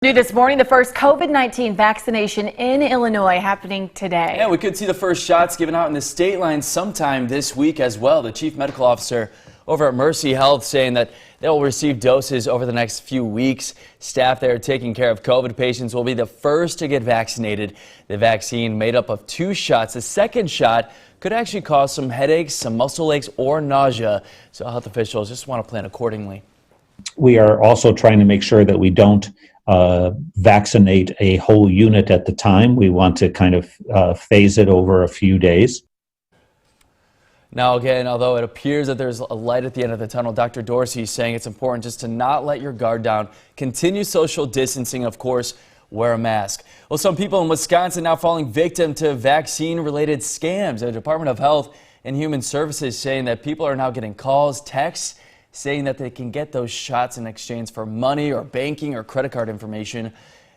New this morning, the first COVID-19 vaccination in Illinois happening today. Yeah, we could see the first shots given out in the Stateline sometime this week as well. The chief medical officer over at Mercy Health saying that they'll receive doses over the next few weeks. Staff there taking care of COVID patients will be the first to get vaccinated. The vaccine made up of 2 shots. The second shot could actually cause some headaches, some muscle aches, or nausea. So health officials just want to plan accordingly. We are also trying to make sure that we don't vaccinate a whole unit at the time. We want to kind of phase it over a few days. Now again, although it appears that there's a light at the end of the tunnel, Dr. Dorsey is saying it's important just to not let your guard down. Continue social distancing, of course, wear a mask. Well, some people in Wisconsin now falling victim to vaccine-related scams. The Department of Health and Human Services saying that people are now getting calls, texts, saying that they can get those shots in exchange for money or banking or credit card information.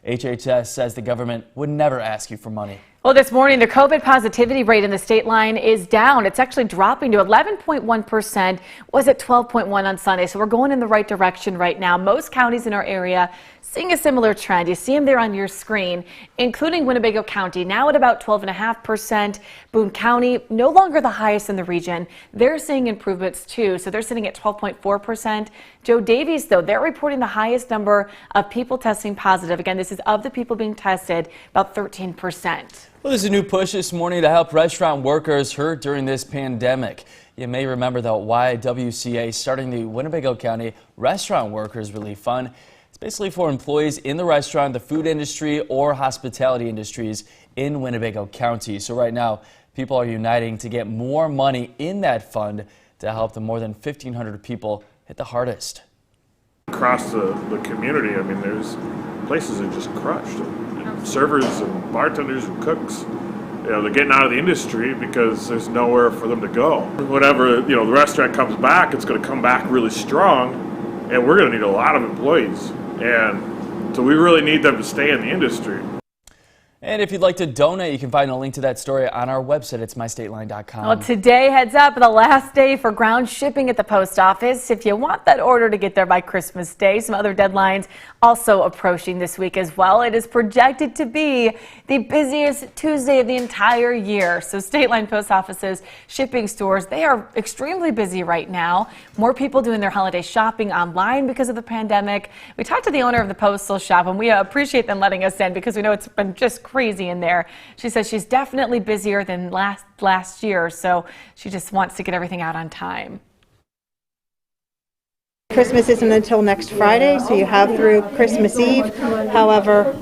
HHS says the government would never ask you for money. Well, this morning, the COVID positivity rate in the Stateline is down. It's actually dropping to 11.1%, was at 12.1 on Sunday. So we're going in the right direction right now. Most counties in our area seeing a similar trend. You see them there on your screen, including Winnebago County, now at about 12.5%. Boone County, no longer the highest in the region. They're seeing improvements too, so they're sitting at 12.4%. Joe Davies, though, they're reporting the highest number of people testing positive. Again, this is of the people being tested, about 13%. Well, there's a new push this morning to help restaurant workers hurt during this pandemic. You may remember the YWCA starting the Winnebago County Restaurant Workers Relief Fund. It's basically for employees in the restaurant, the food industry, or hospitality industries in Winnebago County. So right now, people are uniting to get more money in that fund to help the more than 1,500 people hit the hardest. Across the community, I mean, there's places that are just crushed. Servers and bartenders and cooks, you know, they're getting out of the industry because there's nowhere for them to go. Whenever, you know, the restaurant comes back, it's going to come back really strong, and we're going to need a lot of employees. And so we really need them to stay in the industry. And if you'd like to donate, you can find a link to that story on our website. It's mystateline.com. Well, today, heads up, the last day for ground shipping at the post office. If you want that order to get there by Christmas Day, some other deadlines also approaching this week as well. It is projected to be the busiest Tuesday of the entire year. So Stateline post offices, shipping stores, they are extremely busy right now. More people doing their holiday shopping online because of the pandemic. We talked to the owner of the postal shop, and we appreciate them letting us in because we know it's been just crazy in there. She says she's definitely busier than last year, so she just wants to get everything out on time. Christmas isn't until next Friday, so you have through Christmas Eve. However,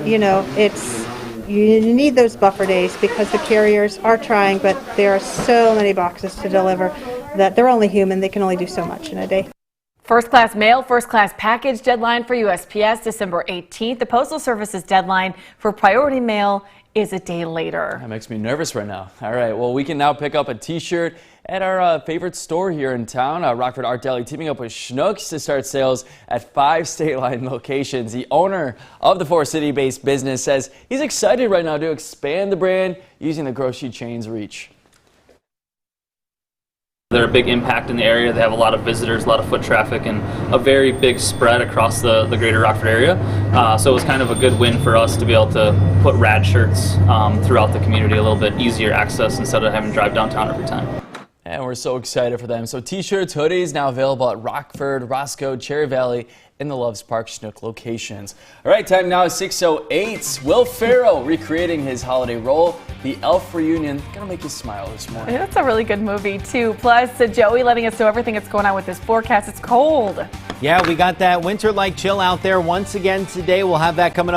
you know, you need those buffer days because the carriers are trying, but there are so many boxes to deliver that they're only human. They can only do so much in a day. First class mail, first class package deadline for USPS December 18th. The Postal Service's deadline for priority mail is a day later. That makes me nervous right now. All right, well, we can now pick up a t-shirt at our favorite store here in town, Rockford Art Deli, teaming up with Schnucks to start sales at 5 Stateline locations. The owner of the 4-city-based business says he's excited right now to expand the brand using the grocery chain's reach. They're a big impact in the area. They have a lot of visitors, a lot of foot traffic, and a very big spread across the greater Rockford area. So it was kind of a good win for us to be able to put rad shirts throughout the community, a little bit easier access instead of having to drive downtown every time. And we're so excited for them. So t-shirts, hoodies now available at Rockford, Roscoe, Cherry Valley, in the Loves Park Schnuck locations. All right, time now is 6:08. Will Ferrell recreating his holiday role. The Elf reunion gonna make you smile this morning. That's a really good movie too. Plus, Joey letting us know everything that's going on with this forecast. It's cold. Yeah, we got that winter-like chill out there once again today. We'll have that coming up.